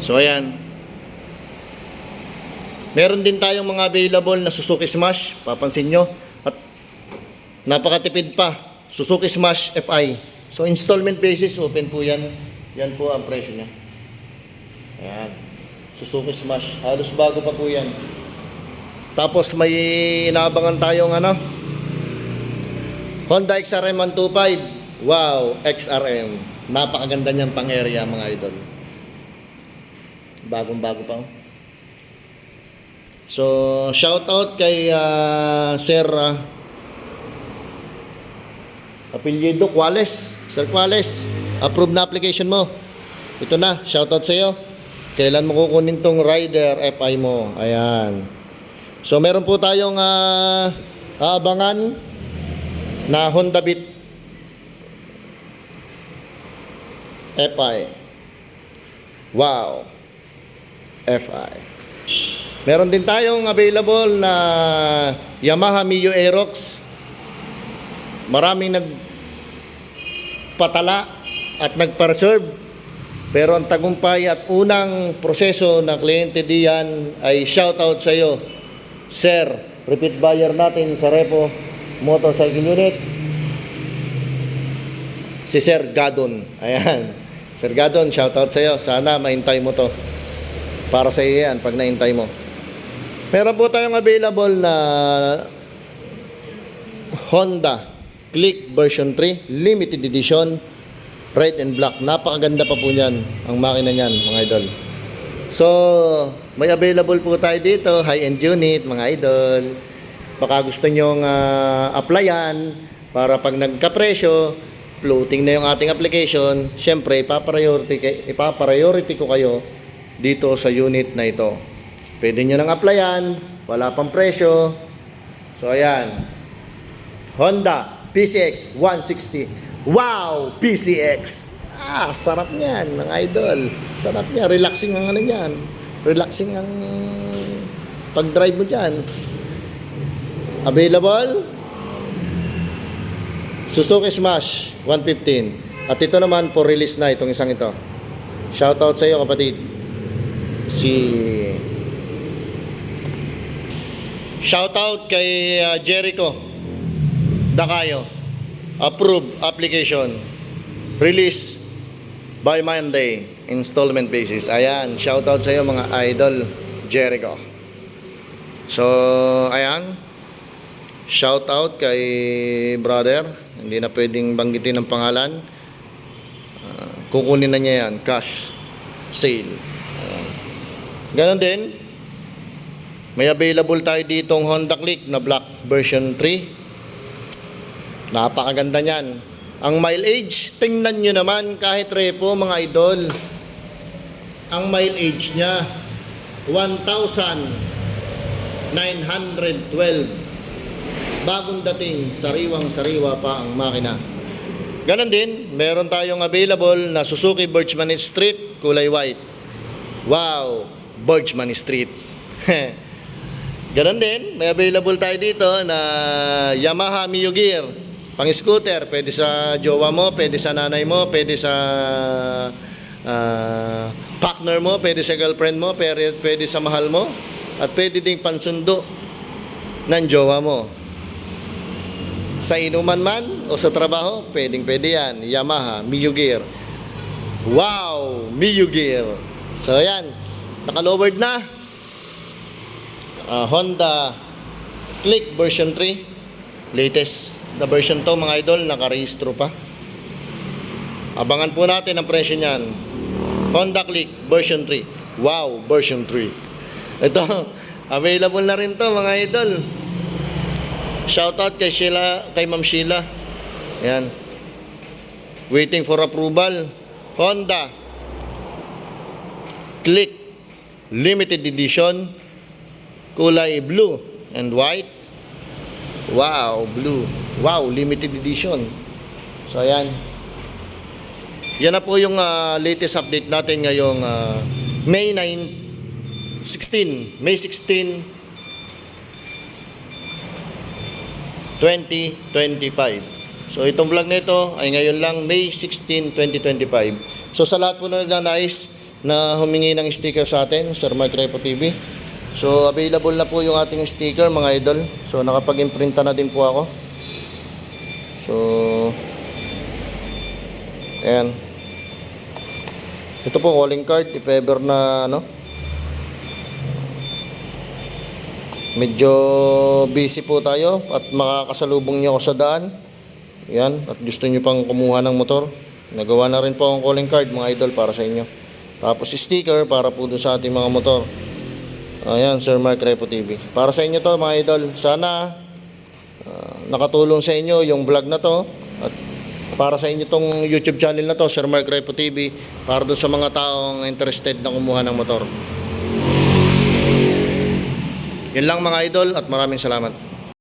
So ayan. Meron din tayong mga available na Suzuki Smash, papansin nyo. At napakatipid pa, Suzuki Smash FI. So installment basis, open po yan. Yan po ang presyo niya. Ayan. Suzuki Smash, halos bago pa po yan. Tapos may inaabangan tayong Honda XRM 125. Wow, XRM. Napakaganda niyan pang area mga idol. Bagong-bago pa. So, shout out kay Sir Apelyido Quales. Sir Quales, approve na application mo. Ito na, shout out sa iyo. Kailan mo kukunin tong Rider FI mo? Ayan. So, meron po tayong aabangan na Honda Beat FI. Wow. FI. Meron din tayong available na Yamaha Mio Aerox. Maraming nagpatala at nagpa-reserve. Pero ang tagumpay at unang proseso na kliyente diyan ay shoutout sa iyo, Sir. Repeat buyer natin sa Repo Motorcycle Unit, si Sir Gadon. Ayan. Sir Gadon, shoutout sa iyo. Sana maintay mo to. Para sa iyo yan pag naintay mo. Meron po tayong available na Honda Click version 3, limited edition, red and black. Napakaganda pa po niyan ang makina niyan, mga idol. So, may available po tayo dito, high-end unit, mga idol. Baka gusto nyong applyan para pag nagka-presyo, floating na yung ating application, syempre, ipapriority ko kayo dito sa unit na ito. Pwede nyo nang applyan, wala pang presyo. So, ayan. Honda PCX 160. Wow! PCX! Sarap niyan, mga idol. Sarap niya. Relaxing ang niyan. Relaxing ang pag-drive mo dyan. Available? Suzuki Smash 115. At ito naman, for release na itong isang ito. Shoutout sa iyo, kapatid. Shoutout kay Jericho Dakayo. Approved application. Release by Monday. Installment basis. Ayan. Shoutout sa iyo mga idol. Jericho. So, ayan. Shoutout kay brother. Hindi na pwedeng banggitin ang pangalan. Kukunin na niya yan. Cash. Sale. Ganon din. May available tayo ditong Honda Click na black version 3. Napakaganda niyan. Ang mileage, tingnan nyo naman kahit repo mga idol. Ang mileage niya 1,912. Bagong dating, sariwang-sariwa pa ang makina. Ganon din, meron tayong available na Suzuki Birchman Street, kulay white. Wow, Birchman Street. Ganon din, may available tayo dito na Yamaha Mio Gear. Pang scooter, pwede sa jowa mo, pwede sa nanay mo, pwede sa partner mo, pwede sa girlfriend mo, pwede sa mahal mo, at pwede ding pansundo ng jowa mo. Sa inuman man o sa trabaho, pwede yan. Yamaha Mio Gear. Wow, Mio Gear. So yan, naka-lowered na. Honda Click version 3. Latest na version to mga idol, nakarehistro pa. Abangan po natin ang presyo niyan. Honda Click version 3. Wow, version 3. Ito, available na rin to mga idol. Shoutout kay Sheila, kay Ma'am Sheila. Ayan. Waiting for approval. Honda Click limited edition, kulay blue and white. Wow, blue. Wow, limited edition. So, ayan. Yan na po yung latest update natin ngayong May 16, 2025. So, itong vlog na ito ay ngayon lang, May 16, 2025. So, sa lahat po na nagnanais, na humingi ng sticker sa atin, Sir Mark Repo TV. So available na po yung ating sticker mga idol. So nakapag-imprinta na din po ako. So ayan. Ito po calling card if ever na medyo busy po tayo at makakasalubong niyo ako sa daan. Yan, at gusto niyo pang kumuha ng motor. Nagawa na rin po ang calling card mga idol para sa inyo. Tapos sticker para po doon sa ating mga motor. Ayan, Sir Mark Repo TV. Para sa inyo to mga idol. Sana nakatulong sa inyo yung vlog na to. At para sa inyo tong YouTube channel na to, Sir Mark Repo TV. Para doon sa mga taong interested na kumuha ng motor. Yan lang mga idol at maraming salamat.